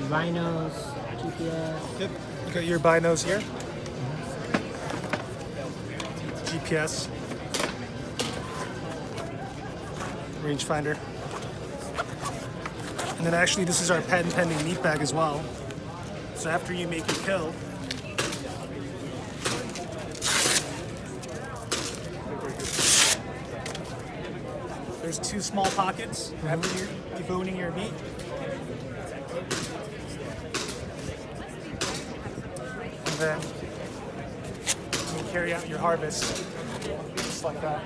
binos, GPS. Yep. You got your binos here. GPS. Rangefinder. And then actually this is our patent pending meat bag as well. So after you make your kill, there's 2 small pockets after you're deboning your meat. And then you carry out your harvest just like that.